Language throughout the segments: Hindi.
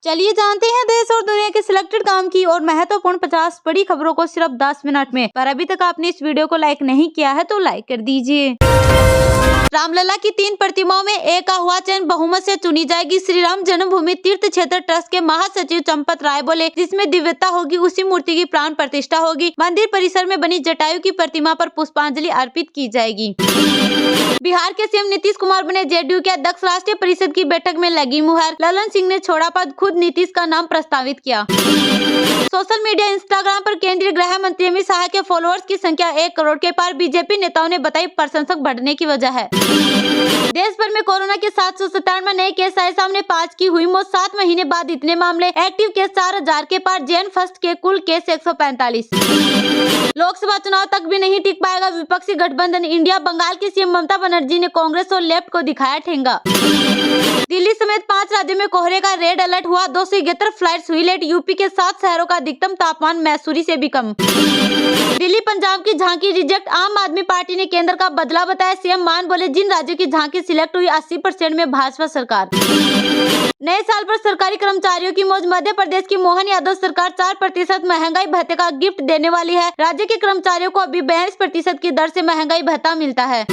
चलिए जानते हैं देश और दुनिया के सिलेक्टेड काम की और महत्वपूर्ण 50 बड़ी खबरों को सिर्फ 10 मिनट में। पर अभी तक आपने इस वीडियो को लाइक नहीं किया है तो लाइक कर दीजिए। रामलला की 3 प्रतिमाओं में एक का हुआ चयन बहुमत से चुनी जाएगी। श्री राम जन्मभूमि तीर्थ क्षेत्र ट्रस्ट के महासचिव चंपत राय बोले, जिसमें दिव्यता होगी उसी मूर्ति की प्राण प्रतिष्ठा होगी। मंदिर परिसर में बनी जटायु की प्रतिमा पर पुष्पांजलि अर्पित की जाएगी। बिहार के सीएम नीतीश कुमार बने जेडीयू के अध्यक्ष। राष्ट्रीय परिषद की बैठक में लगी मुहर। ललन सिंह ने छोड़ा पद, खुद नीतीश का नाम प्रस्तावित किया। सोशल मीडिया इंस्टाग्राम पर केंद्रीय गृह मंत्री अमित शाह के फॉलोअर्स की संख्या 1 करोड़ के पार। बीजेपी नेताओं ने बताई प्रशंसक बढ़ने की वजह है। देश भर में कोरोना के 797 नए केस आए सामने, 5 की हुई मौत। 7 महीने बाद इतने मामले। एक्टिव केस 4000 के पार। जैन फर्स्ट के कुल केस 145। लोकसभा चुनाव तक भी नहीं टिक पाएगा विपक्षी गठबंधन इंडिया। बंगाल की सीएम ममता बनर्जी ने कांग्रेस और लेफ्ट को दिखाया ठेंगा। दिल्ली समेत 5 राज्यों में कोहरे का रेड अलर्ट हुआ। 271 फ्लाइट्स हुई लेट। यूपी के 7 शहरों का अधिकतम तापमान मैसूरी से भी कम। दिल्ली पंजाब की झांकी रिजेक्ट। आम आदमी पार्टी ने केंद्र का बदला बताया। सीएम मान बोले, जिन राज्यों की झांकी सिलेक्ट हुई 80% में भाजपा सरकार। नए साल पर सरकारी कर्मचारियों की मौज। मध्य प्रदेश की मोहन यादव सरकार 4% महंगाई भत्ते का गिफ्ट देने वाली है। राज्य के कर्मचारियों को अभी 42% की दर से महंगाई भत्ता मिलता है।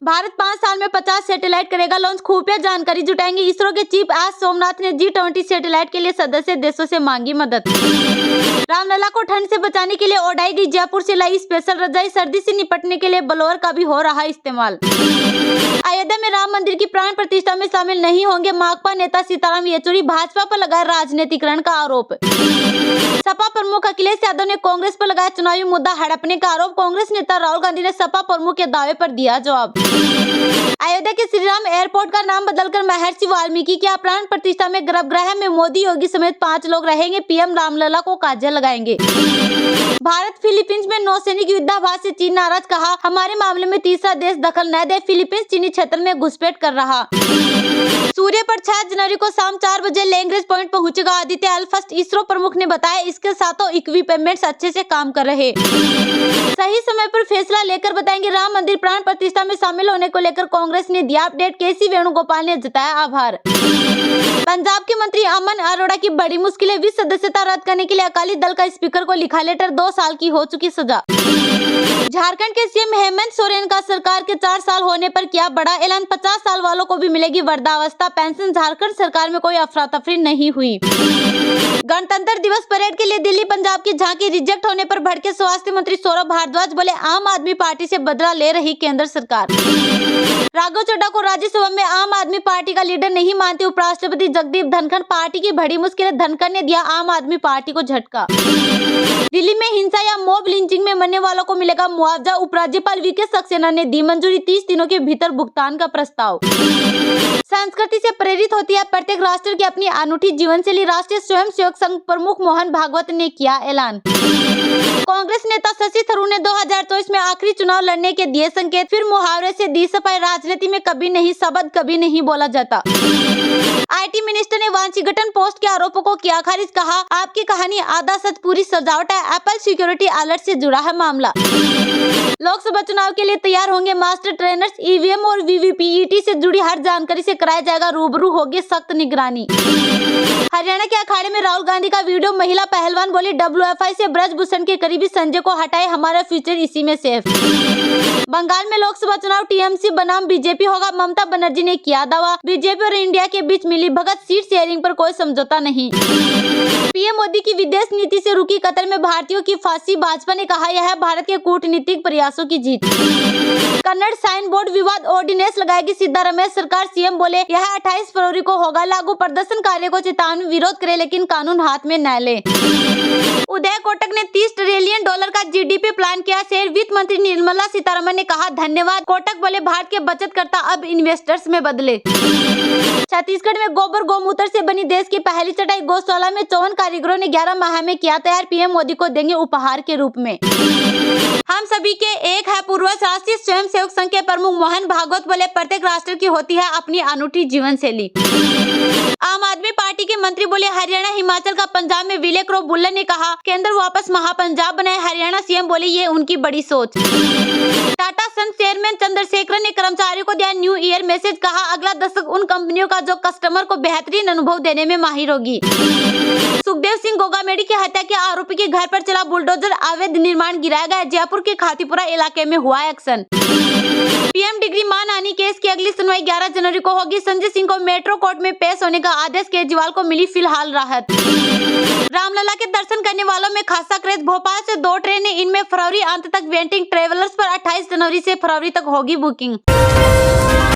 भारत 5 साल में 50 सैटेलाइट करेगा लॉन्च। खुफिया जानकारी जुटाएंगे इसरो के चीफ। आज सोमनाथ ने G20 सैटेलाइट के लिए सदस्य देशों से मांगी मदद। रामलला को ठंड से बचाने के लिए ओढ़ाई गई जयपुर से लाई स्पेशल रजाई। सर्दी से निपटने के लिए ब्लोअर का भी हो रहा इस्तेमाल। अयोध्या में राम मंदिर की प्राण प्रतिष्ठा में शामिल नहीं होंगे माकपा नेता सीताराम येचुरी। भाजपा पर लगाया राजनीतिकरण का आरोप। सपा प्रमुख अखिलेश यादव ने कांग्रेस पर लगाया चुनावी मुद्दा हड़पने का आरोप। कांग्रेस नेता राहुल गांधी ने सपा प्रमुख के दावे पर दिया जवाब। अयोध्या के श्रीराम एयरपोर्ट का नाम बदलकर महर्षि वाल्मीकि किया। प्राण प्रतिष्ठा में गर्भगृह में मोदी योगी समेत 5 लोग रहेंगे। पीएम रामलला को काजल लगाएंगे। भारत फिलीपींस में नौसैनिक युद्धाभास से चीन नाराज। कहा, हमारे मामले में तीसरा देश दखल न दे। फिलीपींस चीनी क्षेत्र में घुसपैठ कर रहा। सूर्य पर 6 जनवरी को शाम 4 बजे लैंग्रेज पॉइंट पहुंचेगा आदित्य एल फर्स्ट। इसरो प्रमुख ने बताया, इसके साथों इक्विपमेंट्स अच्छे से काम कर रहे। सही समय पर फैसला लेकर बताएंगे। राम मंदिर प्राण प्रतिष्ठा में शामिल होने को लेकर कांग्रेस ने दिया अपडेट। केसी वेणुगोपाल ने जताया आभार। पंजाब के मंत्री अमन अरोड़ा की बड़ी मुश्किलें। विस सदस्यता रद्द करने के लिए अकाली दल का स्पीकर को लिखा लेटर। 2 साल की हो चुकी सजा। झारखंड के सीएम हेमंत सोरेन का सरकार के 4 साल होने पर किया बड़ा ऐलान। 50 साल वालों को भी मिलेगी वृद्धावस्था पेंशन। झारखंड सरकार में कोई अफरा तफरी नहीं हुई। गणतंत्र दिवस परेड के लिए दिल्ली पंजाब की झांकी रिजेक्ट होने पर भड़के स्वास्थ्य मंत्री सौरभ भारद्वाज। बोले, आम आदमी पार्टी से बदला ले रही केंद्र सरकार। राघव चड्ढा को राज्यसभा में आम आदमी पार्टी का लीडर नहीं मानते उपराष्ट्रपति जगदीप धनखड़। पार्टी की बड़ी मुश्किलें। धनखड़ ने दिया आम आदमी पार्टी को झटका। दिल्ली में हिंसा या मॉब लिंचिंग में मरने वालों को मिलेगा मुआवजा। उपराज्यपाल वीके सक्सेना ने दी मंजूरी। 30 दिनों के भीतर भुगतान का प्रस्ताव। संस्कृति से प्रेरित होती है प्रत्येक राष्ट्र की अपनी अनूठी जीवनशैली। राष्ट्रीय स्वयंसेवक संघ प्रमुख मोहन भागवत ने किया ऐलान। कांग्रेस नेता शशि थरूर ने 2024 में आखिरी चुनाव लड़ने के दिए संकेत। फिर मुहावरे से दी सफाई। राजनीति में कभी नहीं शब्द कभी नहीं बोला जाता। आईटी मिनिस्टर ने वाशिंगटन पोस्ट के आरोपों को किया खारिज। कहा, आपकी कहानी आधा सच पूरी सजावट है। एप्पल सिक्योरिटी अलर्ट से जुड़ा है मामला। लोकसभा चुनाव के लिए तैयार होंगे मास्टर ट्रेनर्स। ईवीएम और वीवीपीईटी से जुड़ी हर जानकारी से कराया जाएगा रूबरू। होगी सख्त निगरानी। हरियाणा के अखाड़े में राहुल गांधी का वीडियो। महिला पहलवान बोली, WFI से ब्रजभूषण के करीबी संजय को हटाए, हमारा फ्यूचर इसी में सेफ। बंगाल में लोकसभा चुनाव टीएमसी बनाम बीजेपी होगा। ममता बनर्जी ने किया दावा। बीजेपी और इंडिया के बीच मिली भगत। सीट शेयरिंग पर कोई समझौता नहीं। पीएम मोदी की विदेश नीति से रुकी कतर में भारतीयों की फांसी। भाजपा ने कहा, यह है भारत के कूटनीतिक प्रयासों की जीत। कन्नड़ साइन बोर्ड विवाद। ऑर्डिनेंस लगाएगी सिद्धारमैया सरकार। सीएम बोले, यह 28 फरवरी को होगा लागू। प्रदर्शनकारियों को चेतावनी, विरोध करे लेकिन कानून हाथ में न ले। उदय कोटक ने $30 ट्रिलियन का जीडीपी प्लान किया। शेयर वित्त मंत्री निर्मला सीतारमण ने कहा, धन्यवाद। कोटक बोले, भारत के बचतकर्ता अब इन्वेस्टर्स में बदले। छत्तीसगढ़ में गोबर गौमूत्र से बनी देश की पहली चटाई। गौशाला में 54 कारीगरों ने 11 माह में किया तैयार। पीएम मोदी को देंगे उपहार के रूप में। हम सभी के एक है पूर्वज। राष्ट्रीय स्वयंसेवक संघ के प्रमुख मोहन भागवत बोले, प्रत्येक राष्ट्र की होती है अपनी अनूठी जीवन शैली। आम आदमी पार्टी के मंत्री बोले, हरियाणा हिमाचल का पंजाब में विलय करो। बुल्लन ने कहा, केंद्र वापस महापंजाब बनाए, हरियाणा सीएम बोले ये उनकी बड़ी सोच। टाटा सन्स चेयरमैन चंद्रशेखरन ने कर्मचारियों को दिया न्यू ईयर मैसेज, कहा अगला दशक उन कंपनियों का जो कस्टमर को बेहतरीन अनुभव देने में माहिर होगी। सुखदेव सिंह गोगामेडी की हत्या के आरोपी के घर पर चला बुलडोजर, अवैध निर्माण गिराया गया। जयपुर के खातीपुरा इलाके में हुआ एक्शन। पीएम डिग्री मानहानि केस की अगली सुनवाई 11 जनवरी को होगी। संजय सिंह को मेट्रो कोर्ट में पेश होने का आदेश, केजरीवाल को मिली फिलहाल राहत। रामलला के दर्शन करने वालों में खासा क्रेज। भोपाल से 2 ट्रेनें, इनमें फरवरी अंत तक वेटिंग। ट्रेवलर्स पर 28 जनवरी से फरवरी तक होगी बुकिंग।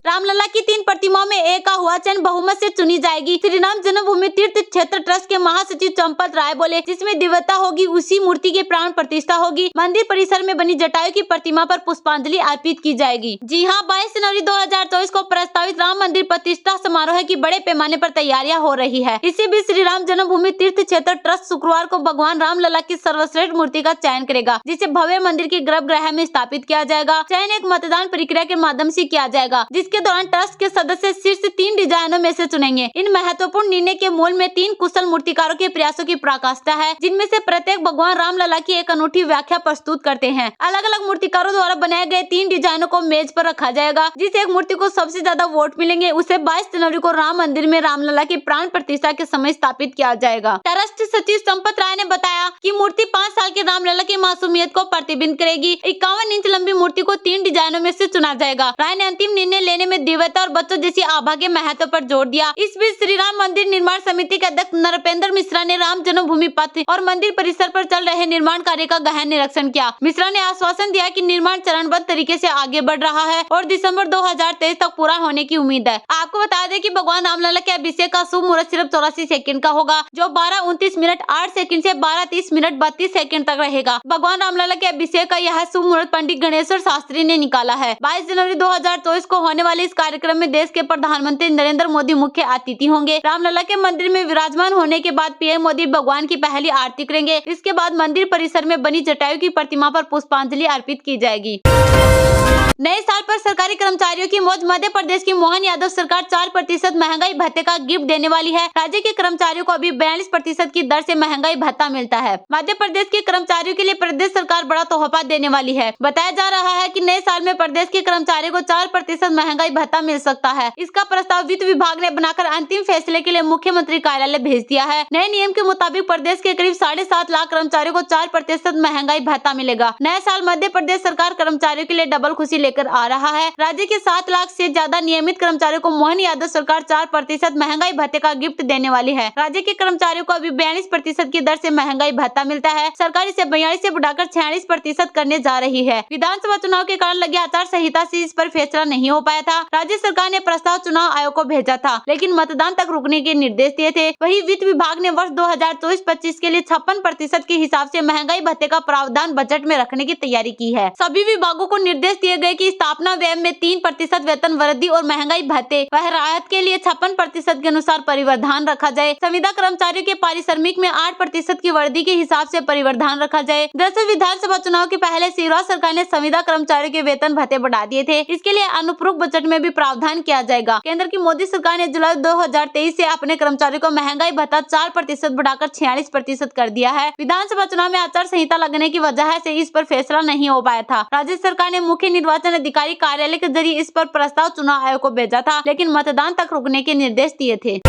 रामलला की 3 प्रतिमाओं में एक का हुआ चयन, बहुमत से चुनी जाएगी। श्री राम जन्मभूमि तीर्थ क्षेत्र ट्रस्ट के महासचिव चंपत राय बोले, जिसमें दिव्यता होगी उसी मूर्ति की प्राण प्रतिष्ठा होगी। मंदिर परिसर में बनी जटायु की प्रतिमा पर पुष्पांजलि अर्पित की जाएगी। जी हां, 22 जनवरी 2024 को प्रस्तावित राम मंदिर प्रतिष्ठा समारोह की बड़े पैमाने पर तैयारियां हो रही है। इसी बीच श्री राम जन्मभूमि तीर्थ क्षेत्र ट्रस्ट शुक्रवार को भगवान रामलला की सर्वश्रेष्ठ मूर्ति का चयन करेगा, जिसे भव्य मंदिर के गर्भगृह में स्थापित किया जाएगा। चयन एक मतदान प्रक्रिया के माध्यम से किया जाएगा, जिसके दौरान ट्रस्ट के सदस्य शीर्ष 3 डिजाइनों में से चुनेंगे। इन महत्वपूर्ण निर्णय के मूल में 3 कुशल मूर्तिकारों के प्रयासों की पराकाष्ठा है, जिनमें से प्रत्येक भगवान रामलला की एक अनूठी व्याख्या प्रस्तुत करते हैं। अलग अलग मूर्तिकारों द्वारा बनाए गए 3 डिजाइनों को मेज पर रखा जाएगा। जिस एक मूर्ति को सबसे ज्यादा वोट मिलेंगे, उसे 22 जनवरी को राम मंदिर में रामलला की प्राण प्रतिष्ठा के समय स्थापित किया जाएगा। ट्रस्ट सचिव संपत राय ने बताया कि मूर्ति 5 साल के रामलला की मासूमियत को प्रतिबिंबित करेगी। 51 इंच लंबी मूर्ति को 3 डिजाइनों में से चुना जाएगा। राय ने अंतिम निर्णय लेने में दिव्यता और बच्चों जैसी आभा के महत्व पर जोर दिया। इस बीच श्री राम मंदिर निर्माण समिति के अध्यक्ष नरपेंद्र मिश्रा ने राम जन्मभूमि पथ और मंदिर परिसर पर चल रहे निर्माण कार्य का गहन निरीक्षण किया। मिश्रा ने आश्वासन दिया कि निर्माण चरणबद्ध तरीके से आगे बढ़ रहा है और दिसंबर 2023 तक पूरा होने की उम्मीद है। आपको बता दें कि भगवान रामलला के अभिषेक का शुभ मुहूर्त सिर्फ 84 सेकंड का होगा, जो 12:29 मिनट 8 सेकंड से 12:30 मिनट 32 सेकंड तक रहेगा। भगवान रामलला के अभिषेक का यह शुभ मुहूर्त पंडित गणेश्वर शास्त्री ने निकाला है। 22 जनवरी 2024 को होने वाले इस कार्यक्रम में देश के प्रधानमंत्री नरेंद्र मोदी मुख्य अतिथि होंगे। रामलला के मंदिर में विराजमान होने के बाद पीएम मोदी भगवान की पहली आरती करेंगे। इसके बाद मंदिर परिसर में बनी जटायु की प्रतिमा पर पुष्पांजलि अर्पित की जाएगी। नए साल पर सरकारी कर्मचारियों की मौज। मध्य प्रदेश की मोहन यादव सरकार 4% महंगाई भत्ते का गिफ्ट देने वाली है। राज्य के कर्मचारियों को अभी 42% की दर से महंगाई भत्ता मिलता है। मध्य प्रदेश के कर्मचारियों के लिए प्रदेश सरकार बड़ा तोहफा देने वाली है। बताया जा रहा है कि नए साल में प्रदेश के कर्मचारियों को 4% महंगाई भत्ता मिल सकता है। इसका प्रस्ताव वित्त विभाग ने बनाकर अंतिम फैसले के लिए मुख्यमंत्री कार्यालय भेज दिया है। नए नियम के मुताबिक प्रदेश के करीब 7.5 लाख कर्मचारियों को 4% महंगाई भत्ता मिलेगा। नया साल मध्य प्रदेश सरकार कर्मचारियों के लिए डबल खुशी लेकर आ रहा है। राज्य के 7 लाख से ज्यादा नियमित कर्मचारियों को मोहन यादव सरकार 4% महंगाई भत्ते का गिफ्ट देने वाली है। राज्य के कर्मचारियों को अभी 42% की दर से महंगाई भत्ता मिलता है। सरकार इसे 42 से बढ़ाकर 46% करने जा रही है। विधानसभा चुनाव के कारण लगी आचार संहिता से इस पर फैसला नहीं हो पाया था। राज्य सरकार ने प्रस्ताव चुनाव आयोग को भेजा था, लेकिन मतदान तक रुकने के निर्देश दिए थे। वहीं वित्त विभाग ने वर्ष 2024-25 के लिए 56% के हिसाब से महंगाई भत्ते का प्रावधान बजट में रखने की तैयारी की है। सभी विभागों को निर्देश दिए गए कि स्थापना व्यय में 3% वेतन वृद्धि और महंगाई भत्ते वह राहत के लिए 56% के अनुसार परिवर्धन रखा जाए। संविदा कर्मचारियों के पारिश्रमिक में 8% की वृद्धि के हिसाब से परिवर्धन रखा जाए। दरअसल विधानसभा चुनाव के पहले शिवराज सरकार ने संविदा कर्मचारियों के वेतन भत्ते बढ़ा दिए थे। इसके लिए अनुपूरक बजट में भी प्रावधान किया जाएगा। केंद्र की मोदी सरकार ने जुलाई 2023 से अपने कर्मचारियों को महंगाई भत्ता 4% बढ़ाकर 46% कर दिया है। विधानसभा चुनाव में आचार संहिता लगने की वजह से इस पर फैसला नहीं हो पाया था। राज्य सरकार ने मुख्य निर्वाचन अधिकारी कार्यालय के जरिए इस पर प्रस्ताव चुनाव आयोग को भेजा था, लेकिन मतदान तक रुकने के निर्देश दिए थे।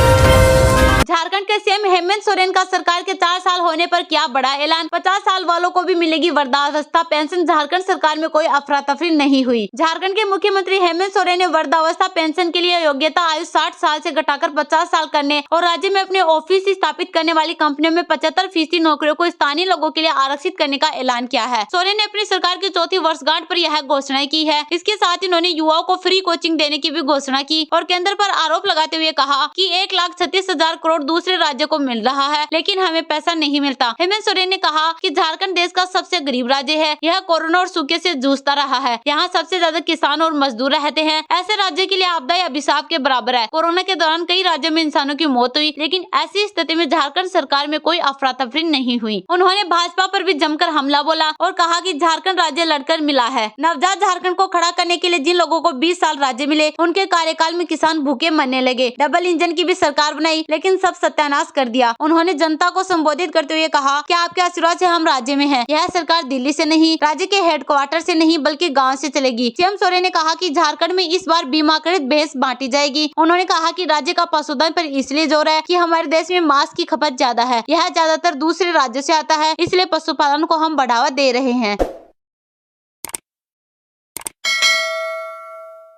झारखंड के सीएम हेमंत सोरेन का सरकार के 4 साल होने पर क्या बड़ा ऐलान। 50 साल वालों को भी मिलेगी वृद्धावस्था पेंशन। झारखंड सरकार में कोई अफरा तफरी नहीं हुई। झारखंड के मुख्यमंत्री हेमंत सोरेन ने वृद्धावस्था पेंशन के लिए योग्यता आयु 60 साल से घटाकर 50 साल करने और राज्य में अपने ऑफिस स्थापित करने वाली कंपनियों में 75% नौकरियों को स्थानीय लोगों के लिए आरक्षित करने का ऐलान किया है। सोरेन ने अपनी सरकार की 4थी वर्षगांठ पर यह घोषणा की है। इसके साथ ही उन्होंने युवाओं को फ्री कोचिंग देने की भी घोषणा की और केंद्र पर आरोप लगाते हुए कहा कि 1,36,000 करोड़ दूसरे राज्यों को मिल रहा है, लेकिन हमें पैसा नहीं मिलता। हेमंत सोरेन ने कहा कि झारखंड देश का सबसे गरीब राज्य है। यह कोरोना और सूखे से जूझता रहा है। यहाँ सबसे ज्यादा किसान और मजदूर रहते हैं। ऐसे राज्य के लिए आपदा या अभिशाप के बराबर है। कोरोना के दौरान कई राज्यों में इंसानों की मौत हुई, लेकिन ऐसी स्थिति में झारखंड सरकार में कोई अफरा तफरी नहीं हुई। उन्होंने भाजपा पर भी जमकर हमला बोला और कहा कि झारखंड राज्य लड़कर मिला है। नवजात झारखंड को खड़ा करने के लिए जिन लोगों को 20 साल राज्य मिले, उनके कार्यकाल में किसान भूखे मरने लगे। डबल इंजन की भी सरकार बनाई, लेकिन सब सत्यानाश कर दिया। उन्होंने जनता को संबोधित करते हुए कहा कि आपके आशीर्वाद से हम राज्य में हैं। यह सरकार दिल्ली से नहीं, राज्य के हेडक्वार्टर से नहीं बल्कि गांव से चलेगी। सीएम सोरेन ने कहा कि झारखंड में इस बार बीमाकृत भैंस बांटी जाएगी। उन्होंने कहा कि राज्य का पशुधन पर इसलिए जोर है कि हमारे देश में मांस की खपत ज्यादा है। यह ज्यादातर दूसरे राज्यों से आता है, इसलिए पशुपालन को हम बढ़ावा दे रहे हैं।